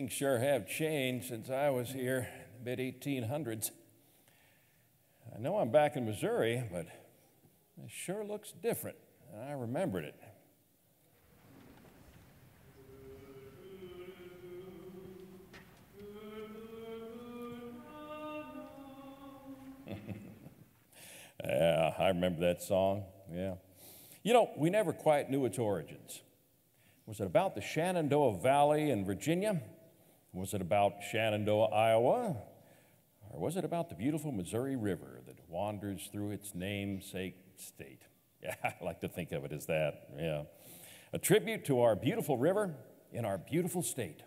Things sure have changed since I was here in the mid-1800s. I know I'm back in Missouri, but it sure looks different, and I remembered it. Yeah, I remember that song, yeah. You know, we never quite knew its origins. Was it about the Shenandoah Valley in Virginia? Was it about Shenandoah, Iowa? Or was it about the beautiful Missouri River that wanders through its namesake state? Yeah, I like to think of it as that, yeah. A tribute to our beautiful river in our beautiful state.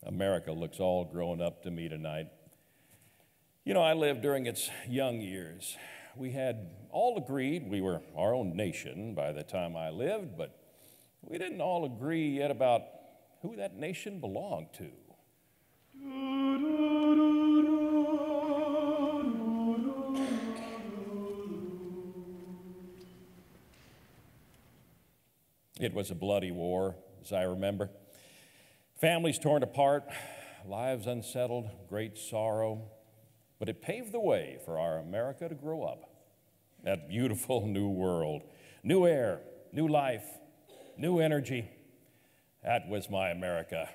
America looks all grown up to me tonight. You know, I lived during its young years. We had all agreed we were our own nation by the time I lived, but we didn't all agree yet about who that nation belonged to. It was a bloody war, as I remember. Families torn apart, lives unsettled, great sorrow. But it paved the way for our America to grow up. That beautiful new world. New air, new life, new energy. That was my America.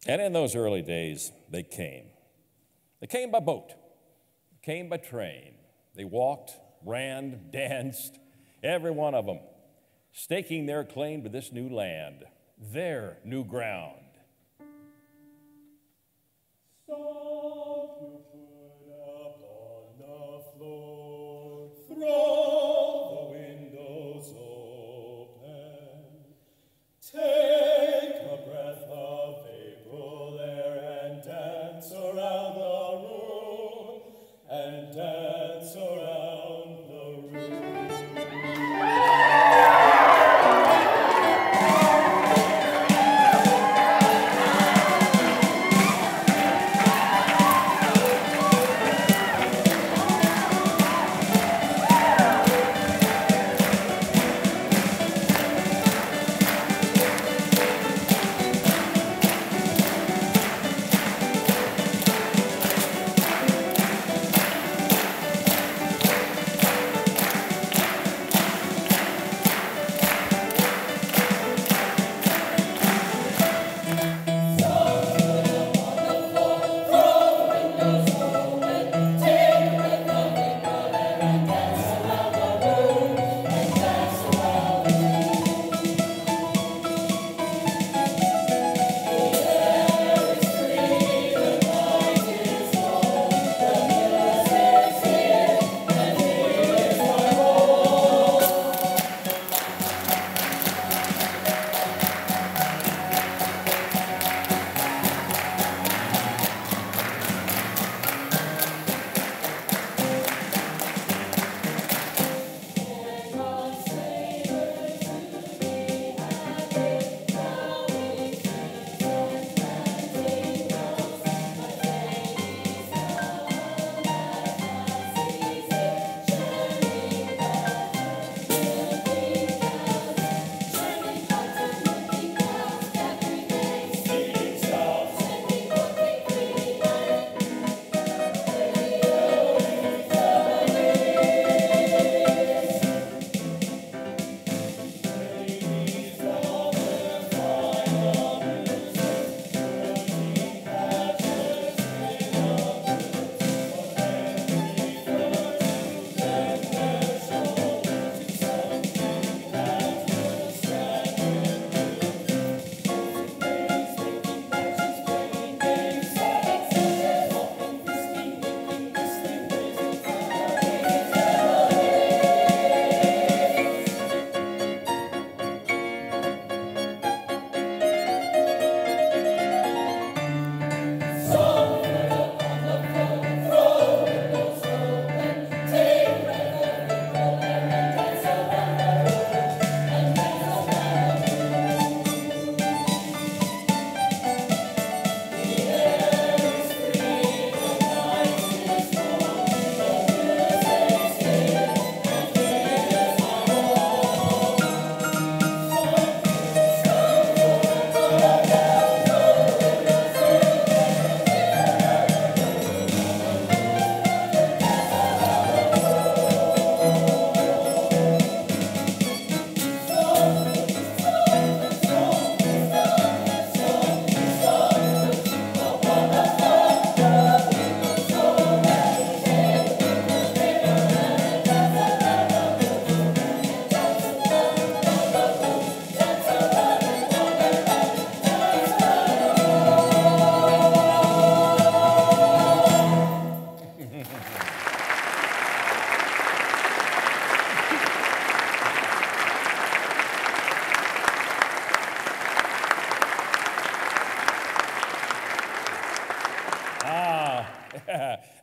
And in those early days, they came. They came by boat, came by train. They walked, ran, danced, every one of them, staking their claim to this new land, their new ground. Stop your foot upon the floor, throw the windows open, take a breath of April air and dance around the room, and dance around the room.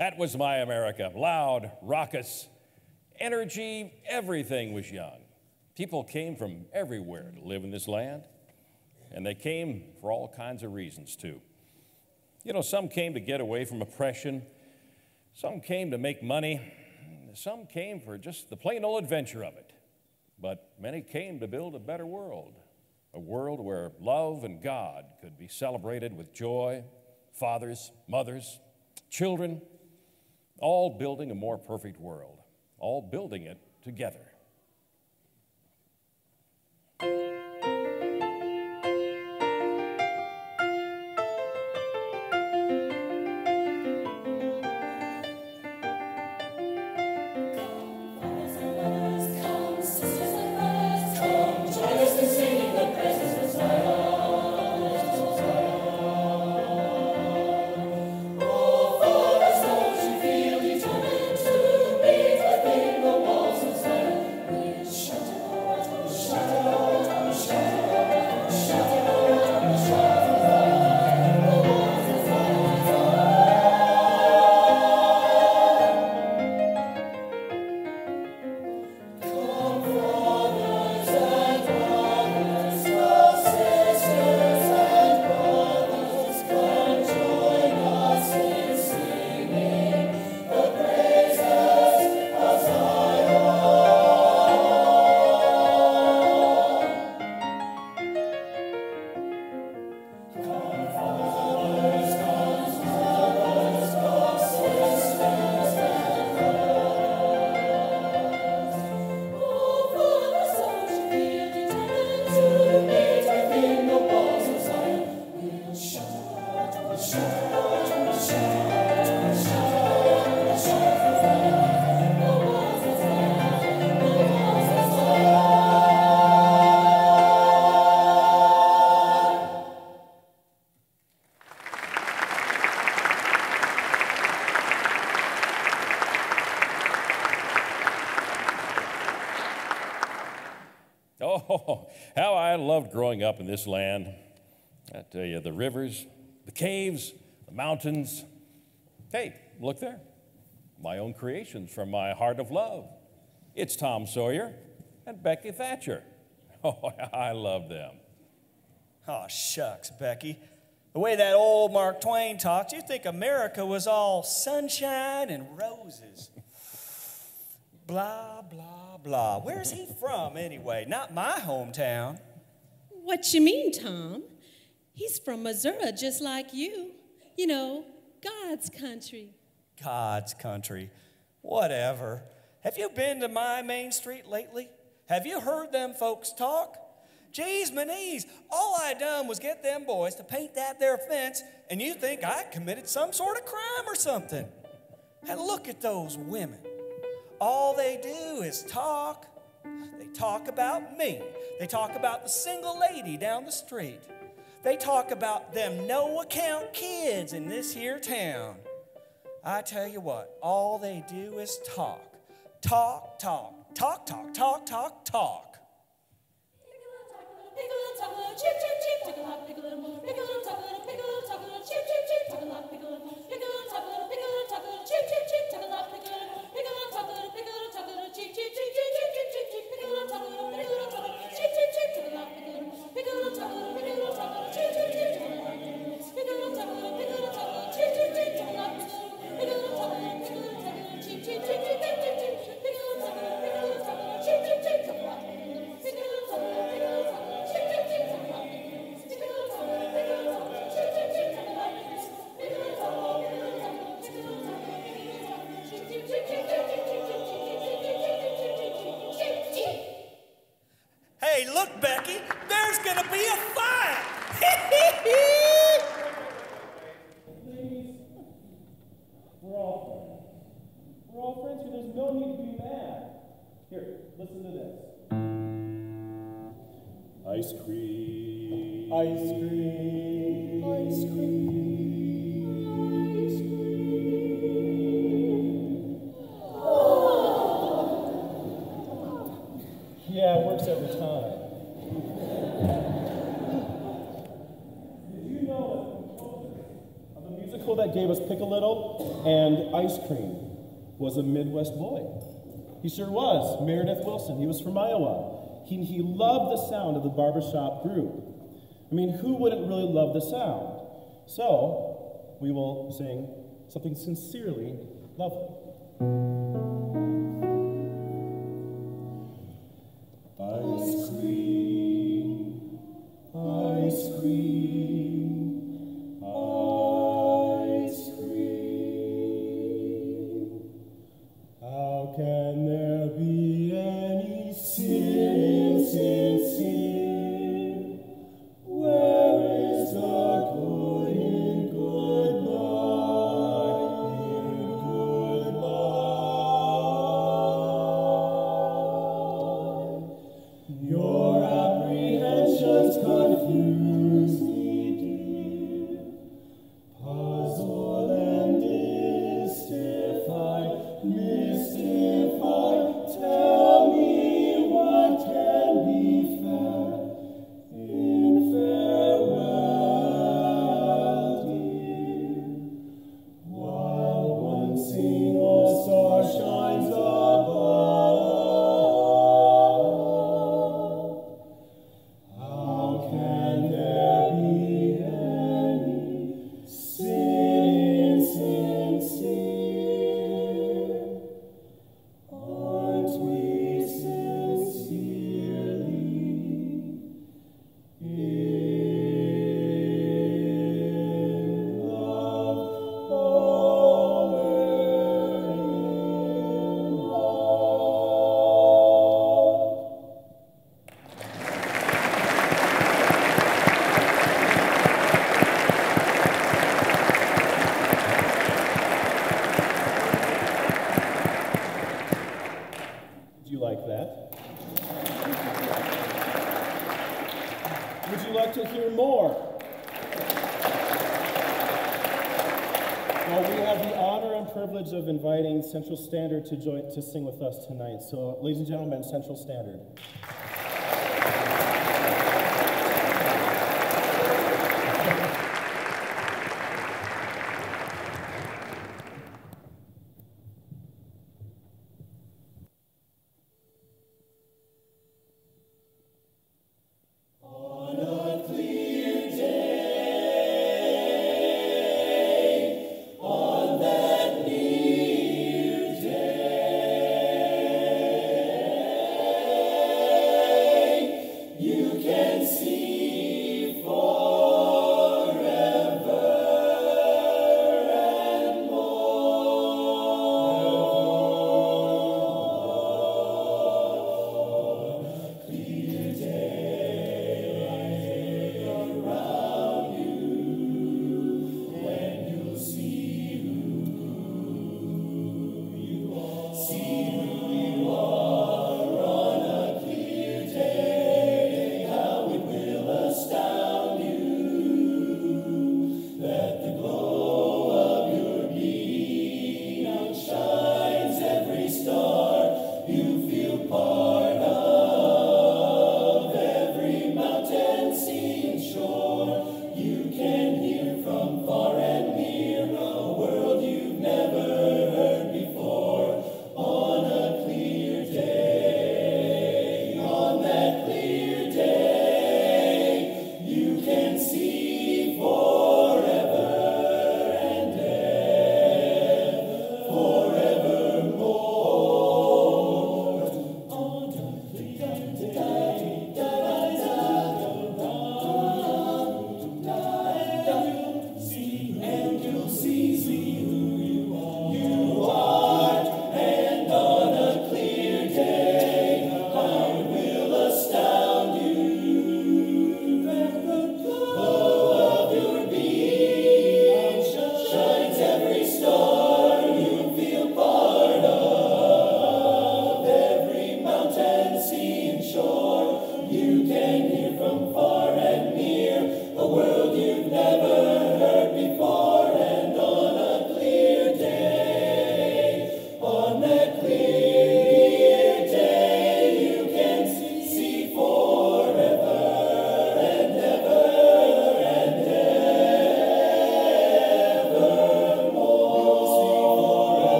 That was my America. Loud, raucous, energy, everything was young. People came from everywhere to live in this land, and they came for all kinds of reasons, too. You know, some came to get away from oppression, some came to make money, some came for just the plain old adventure of it. But many came to build a better world, a world where love and God could be celebrated with joy, fathers, mothers, children, all building a more perfect world, all building it together. Oh, how I loved growing up in this land. I tell you, the rivers, the caves, the mountains. Hey, look there. My own creations from my heart of love. It's Tom Sawyer and Becky Thatcher. Oh, I love them. Oh, shucks, Becky. The way that old Mark Twain talked, you'd think America was all sunshine and roses. Blah, blah, blah. Where's he from, anyway? Not my hometown. What you mean, Tom? He's from Missouri, just like you. You know, God's country. God's country. Whatever. Have you been to my Main Street lately? Have you heard them folks talk? Geez, Manise, all I done was get them boys to paint that there fence, and you think I committed some sort of crime or something. And look at those women. All they do is talk. They talk about me. They talk about the single lady down the street. They talk about them no-account kids in this here town. I tell you what, all they do is talk. Talk, talk, talk, talk, talk, talk, talk. Hey, look, Becky, there's gonna be a fight! Ladies, we're all friends. We're all friends here. There's no need to be mad. Here, listen to this. Ice cream. Ice cream. Ice cream. Ice cream. Yeah, it works every time. Did you know that the composer of the musical people that gave us Pick a Little and ice cream was a Midwest boy. He sure was. Meredith Wilson. He was from Iowa. He loved the sound of the barbershop group. I mean, who wouldn't really love the sound? So, we will sing something sincerely lovely. Ice cream, ice cream, ice cream. How can there be any sin, sin, sin? Where is the good in good life, in good life? Your apprehensions confuse me, dear. Puzzle and mystify. Tell me what can be fair in farewell, dear. While one single star shines above, how can there be any sin sincere? Aren't we sincerely in love? Oh, we're in love. Do you like that? Would you like to hear more? Well, we have the honor and privilege of inviting Central Standard to sing with us tonight. So, ladies and gentlemen, Central Standard.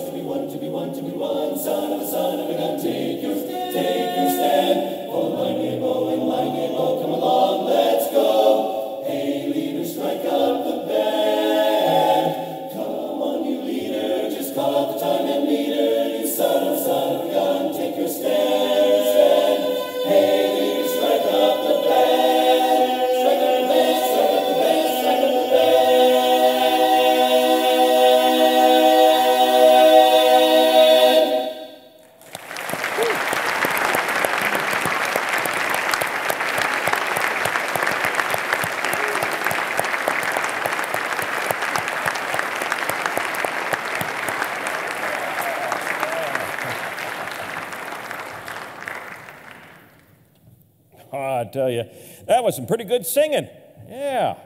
To be won, to be won, to be won. I tell you, that was some pretty good singing. Yeah.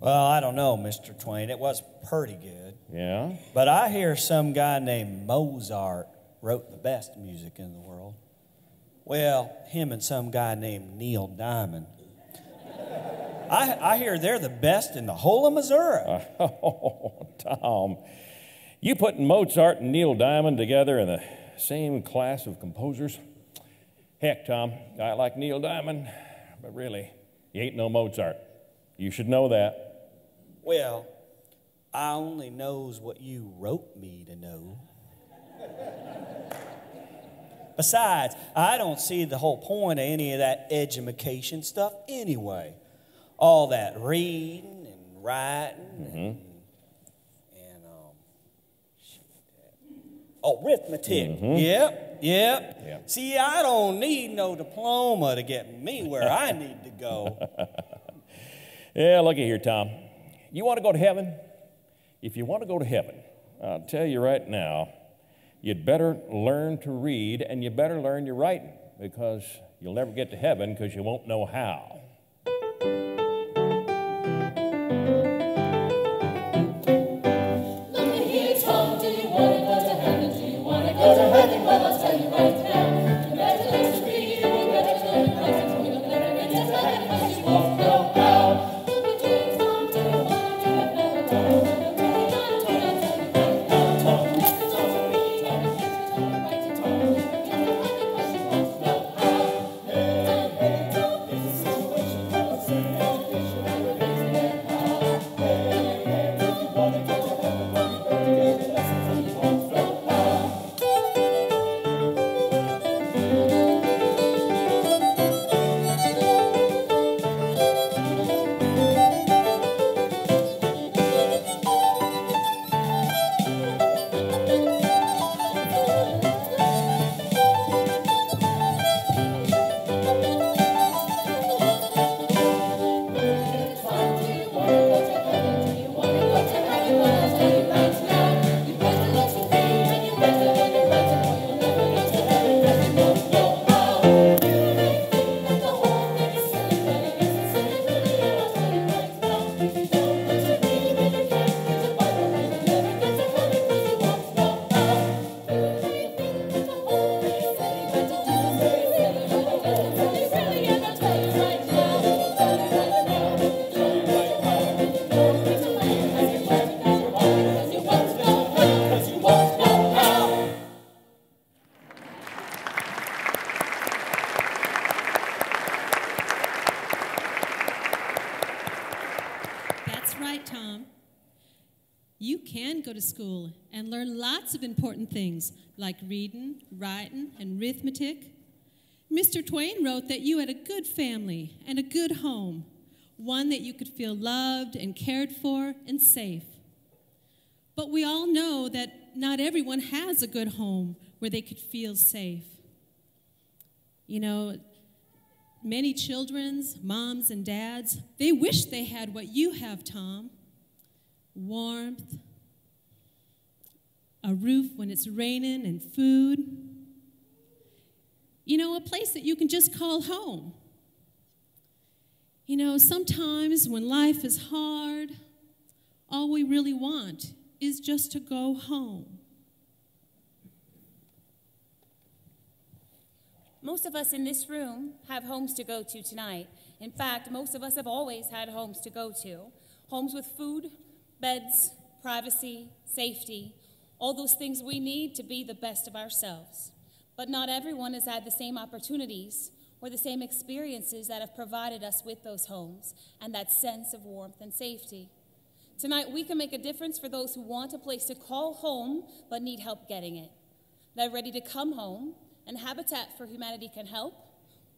Well, I don't know, Mr. Twain. It was pretty good. Yeah? But I hear some guy named Mozart wrote the best music in the world. Well, him and some guy named Neil Diamond. I hear they're the best in the whole of Missouri. Oh, Tom. You putting Mozart and Neil Diamond together in the same class of composers? Heck, Tom, I like Neil Diamond, but really, you ain't no Mozart. You should know that. Well, I only knows what you wrote me to know. Besides, I don't see the whole point of any of that edumacation stuff anyway. All that reading and writing and arithmetic. Yep. See, I don't need no diploma to get me where I need to go. Yeah, looky here, Tom. You want to go to heaven? If you want to go to heaven, I'll tell you right now, you'd better learn to read and you better learn your writing, because you'll never get to heaven because you won't know how. Go to school and learn lots of important things like reading, writing, and arithmetic. Mr. Twain wrote that you had a good family and a good home, one that you could feel loved and cared for and safe. But we all know that not everyone has a good home where they could feel safe. You know, many children's moms and dads, they wish they had what you have, Tom. Warmth, a roof when it's raining, and food. You know, a place that you can just call home. You know, sometimes when life is hard, all we really want is just to go home. Most of us in this room have homes to go to tonight. In fact, most of us have always had homes to go to. Homes with food, beds, privacy, safety, all those things we need to be the best of ourselves. But not everyone has had the same opportunities or the same experiences that have provided us with those homes and that sense of warmth and safety. Tonight, we can make a difference for those who want a place to call home but need help getting it. They're ready to come home, and Habitat for Humanity can help.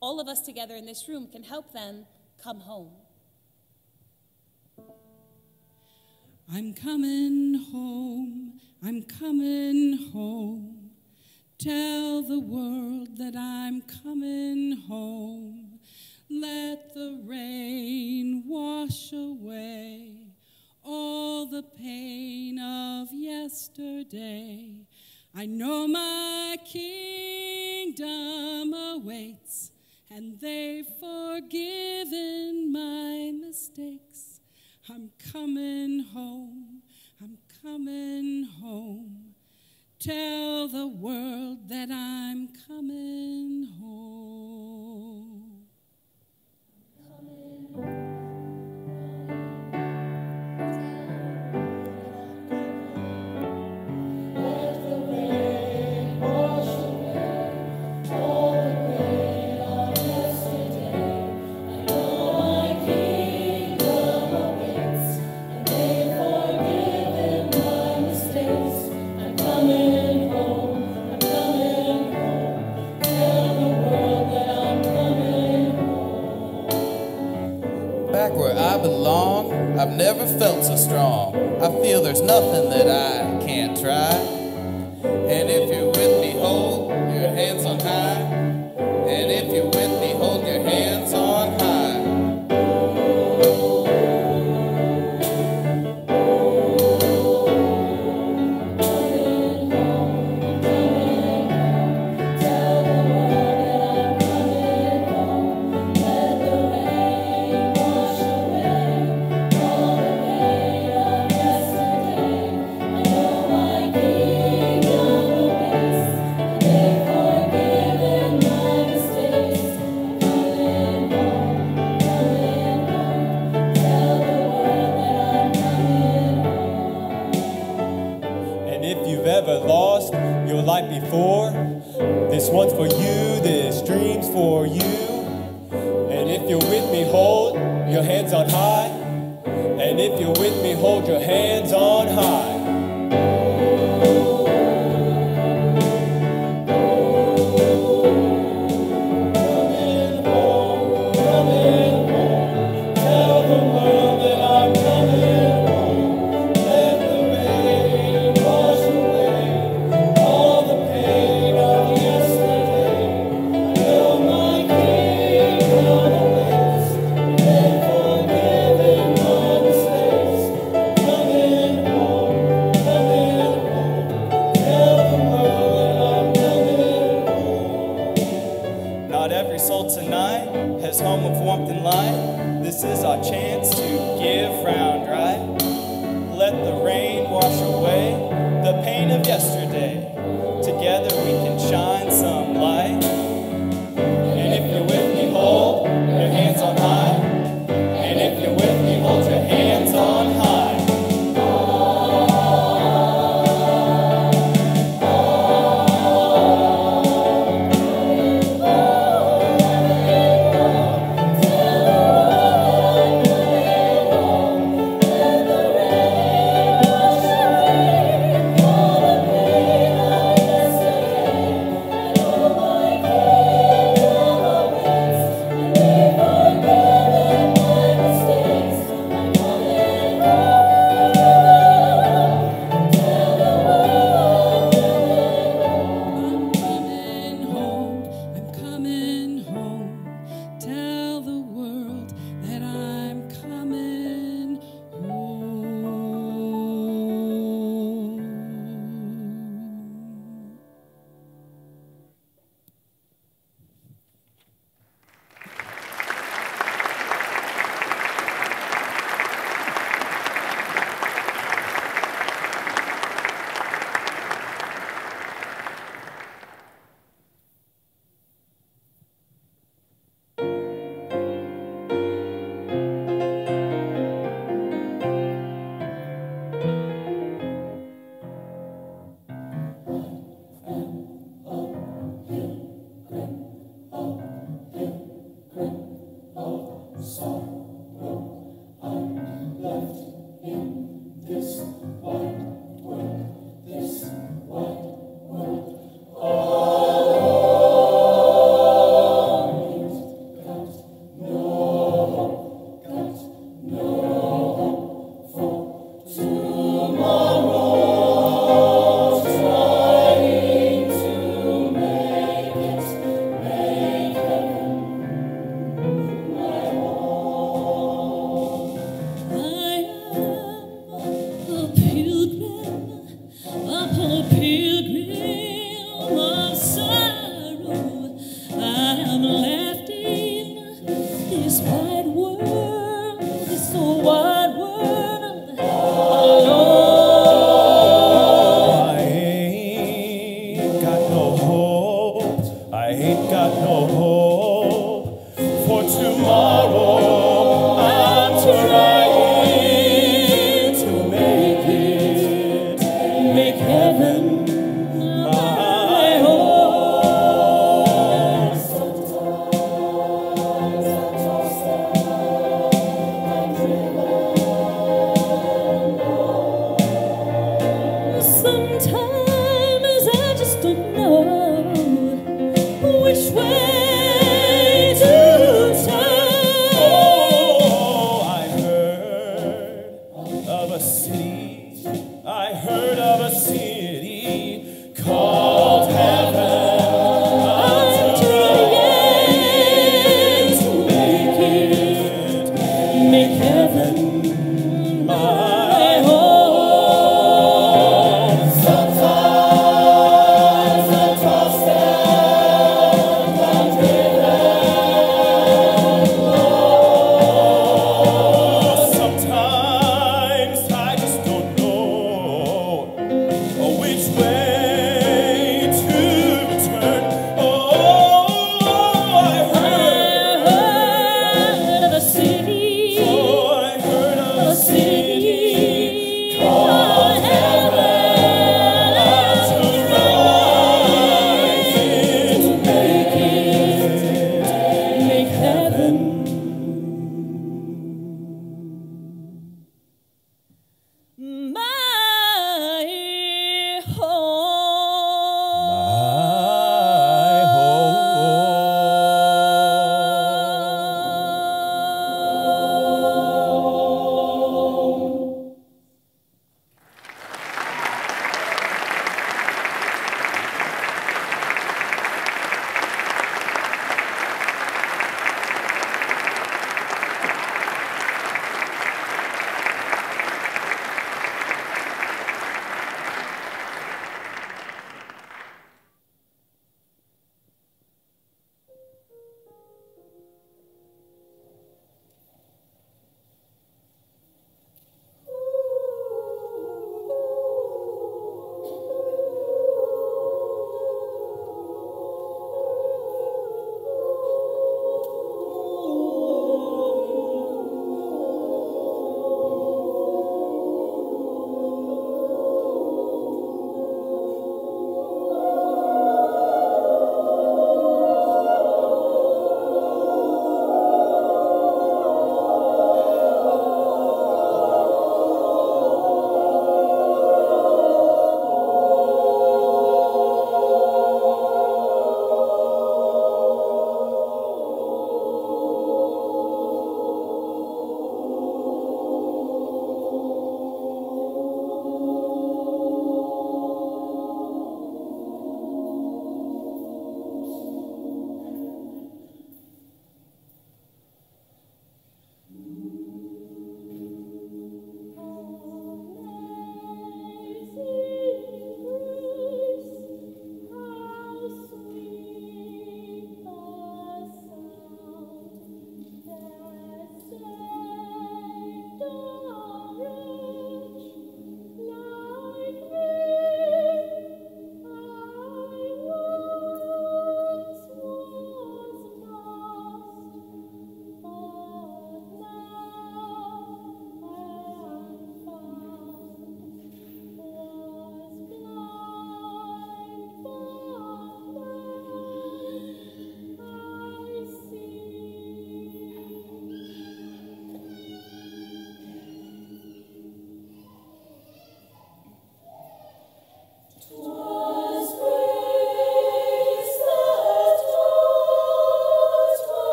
All of us together in this room can help them come home. I'm coming home, I'm coming home. Tell the world that I'm coming home. Let the rain wash away all the pain of yesterday. I know my kingdom awaits, and they've forgiven my mistakes. I'm coming home, I'm coming home. Tell the world that I'm coming home. Let the rain wash away all the pain of yesterday. I know my kingdom awaits, and they've forgiven my mistakes. I'm coming home, I'm coming home. Tell the world that I'm coming home. Back where I belong, I've never felt so strong. I feel there's nothing that I can't try. And if you're with me, hold your hands on high. And if you're with me, hold your hands on high. Tell the world that I'm coming home. Let the rain wash away all the pain of yesterday. I know my kingdom awaits, and they've forgiven my mistakes. I'm coming home, coming home. Tell the world that I'm coming home. And if you've ever lost your life before, this one's for you, this dream's for you. And if you're with me, hold your hands on high. And if you're with me, hold your hands on high. Coming home, coming home. Tell the world that I'm coming home. Let the rain wash away all the pain of yesterday. I know my kingdom awaits, and they've forgiven my mistakes. Coming home, coming home. Tell the world that I'm coming home. Not every soul tonight has home of warmth and light. This is our chance to give round, right? Let the rain wash away the pain of yesterday. Together we can shine some light. And if you're with me, hold your hands on high. And if you're with me, hold your hands on high. Let the rain wash away all the pain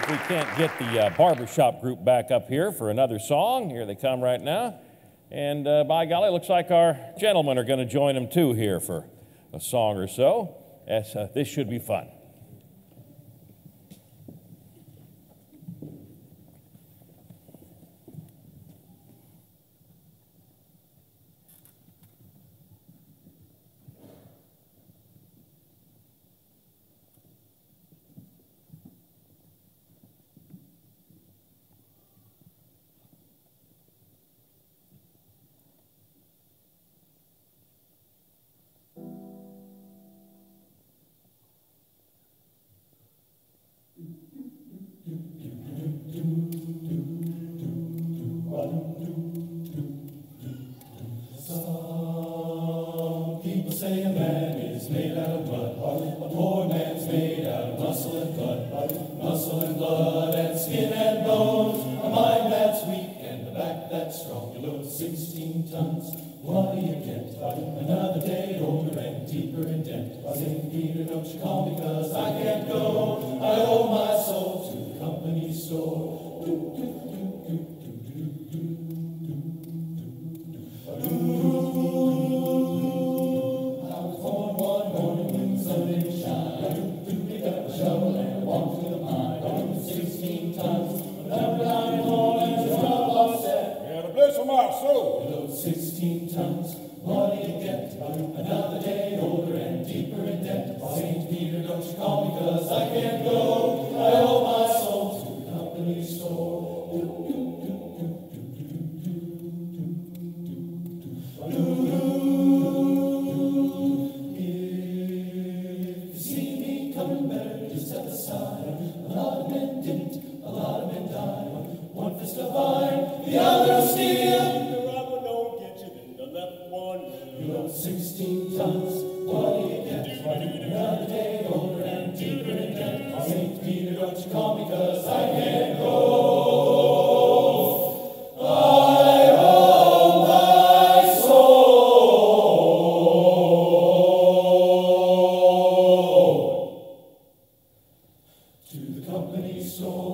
if we can't get the barbershop group back up here for another song. Here they come right now. And by golly, it looks like our gentlemen are going to join them too here for a song or so. This should be fun. Say a man is made out of blood, a poor man's made out of muscle and blood and skin and bones, a mind that's weak and a back that's strong. You load 16 tons, what do you get? Another day older and deeper in debt. St. Peter, don't you call me 'cause I can't go. I owe my soul to the company store. You load 16 tons, what do you get? Another day older and deeper in debt. St. Peter, don't you call me 'cause I can't go. I owe my soul to the company store. If you see me coming, better just step aside. A lot of men didn't, a lot of men died. One fist of iron, the other of steel. You load 16 tons, what do you get? Another day older and deeper in debt. St. Peter, don't you call me 'cause I can't go. I owe my soul to the company store.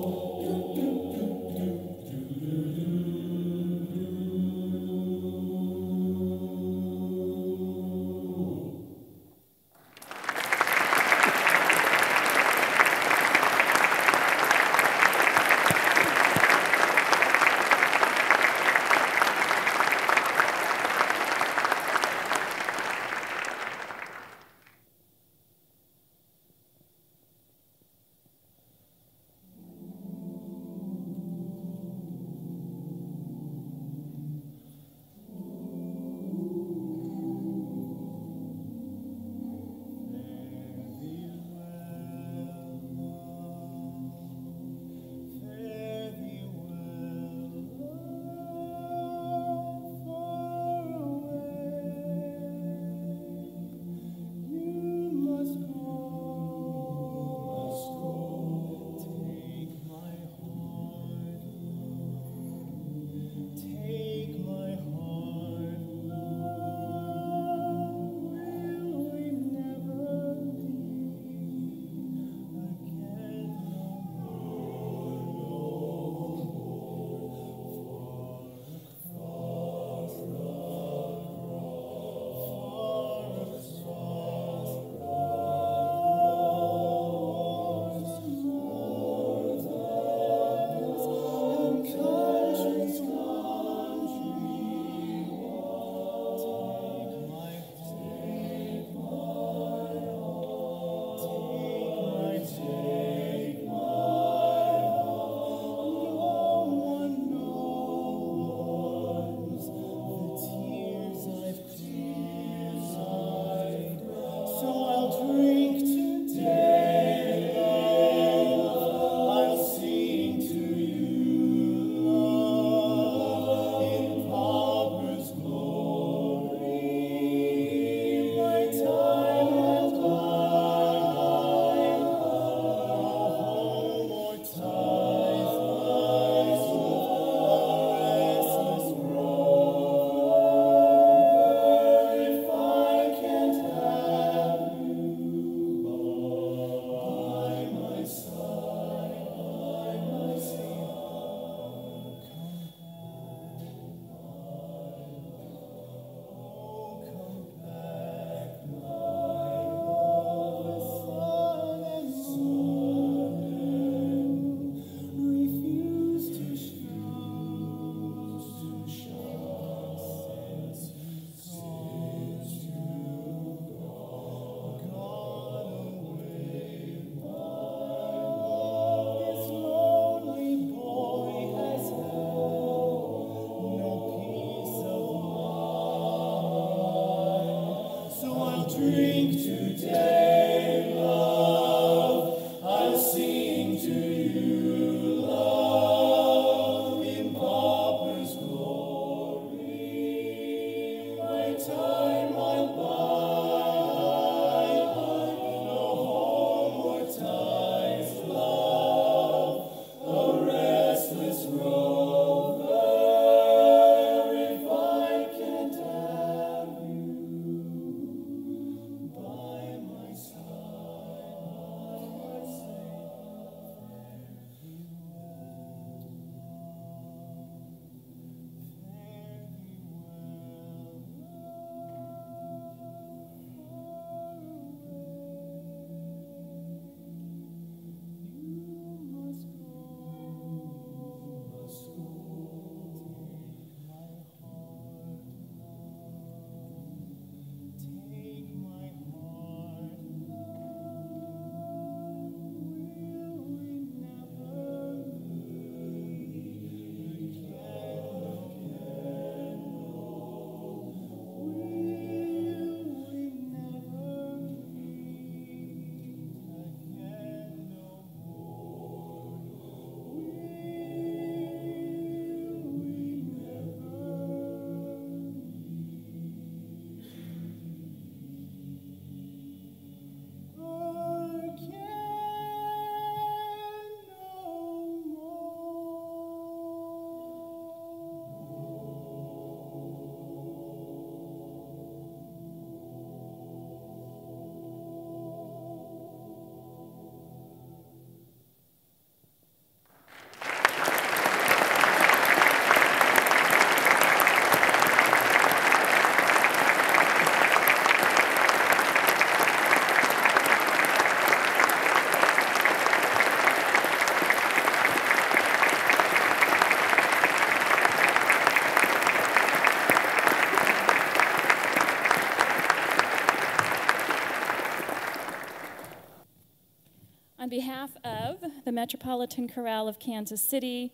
On behalf of the Metropolitan Chorale of Kansas City,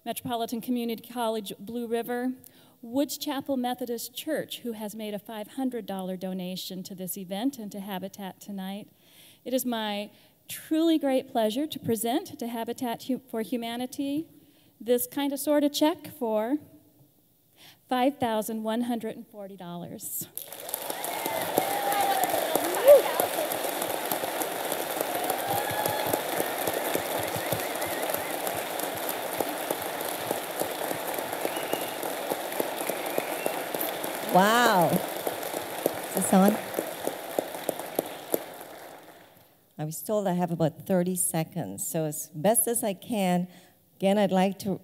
Metropolitan Community College Blue River, Woods Chapel Methodist Church, who has made a $500 donation to this event and to Habitat tonight, it is my truly great pleasure to present to Habitat for Humanity this kind of sort of check for $5,140. Wow. Is this on? I was told I have about 30 seconds, so as best as I can, again, I'd like to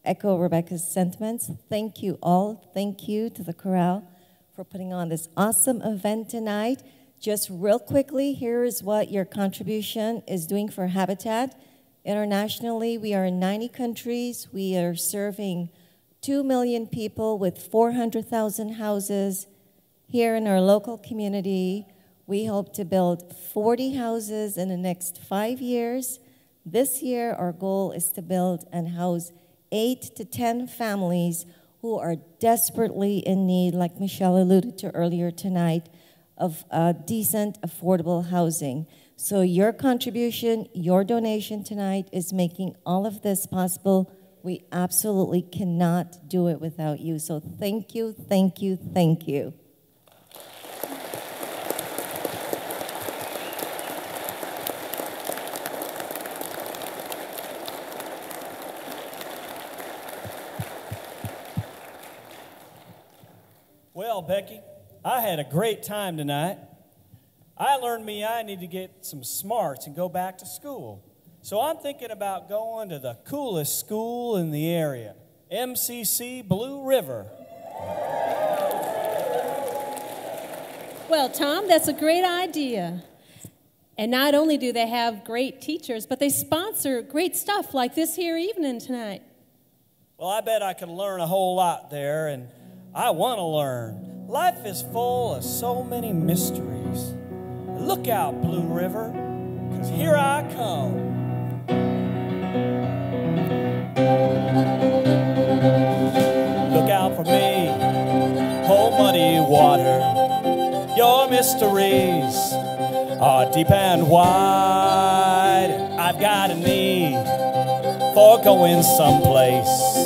echo Rebecca's sentiments. Thank you all. Thank you to the chorale for putting on this awesome event tonight. Just real quickly, here is what your contribution is doing for Habitat. Internationally, we are in 90 countries. We are serving 2 million people with 400,000 houses here in our local community. We hope to build 40 houses in the next 5 years. This year, our goal is to build and house 8 to 10 families who are desperately in need, like Michelle alluded to earlier tonight, of decent, affordable housing. So your contribution, your donation tonight is making all of this possible. We absolutely cannot do it without you. So thank you, thank you, thank you. Well, Becky, I had a great time tonight. I learned I need to get some smarts and go back to school. So I'm thinking about going to the coolest school in the area, MCC Blue River. Well, Tom, that's a great idea. And not only do they have great teachers, but they sponsor great stuff like this here evening tonight. Well, I bet I could learn a whole lot there, and I want to learn. Life is full of so many mysteries. Look out, Blue River, because here I come. Look out for me, oh muddy water. You're mysteries are deep and wide. I've got a need for going someplace,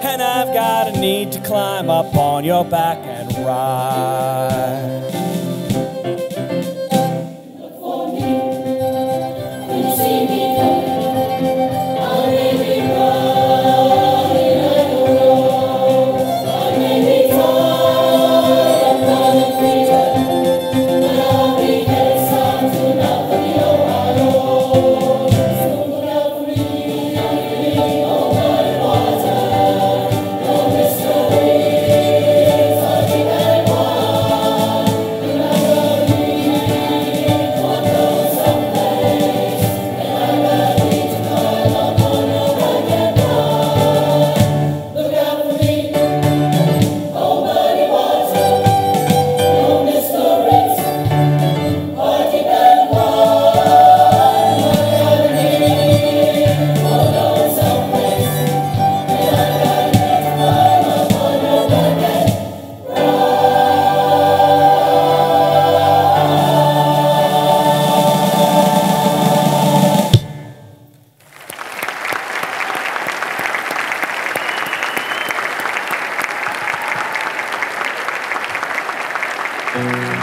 and I've got a need to climb up on your back and ride. Look for me when you see me coming. I may be running, I don't know. I may be tired, running fever, but I'll be headed south to Mount the Ohio. So look out for me, oh muddy water, no mysteries are deep and wide. And I got a need for going someplace, and I got a need to climb up on your back and ride. Look out for me, oh muddy water, no mysteries are deep and wide. And I got a need for going someplace, and I got a need to climb up on your back and ride.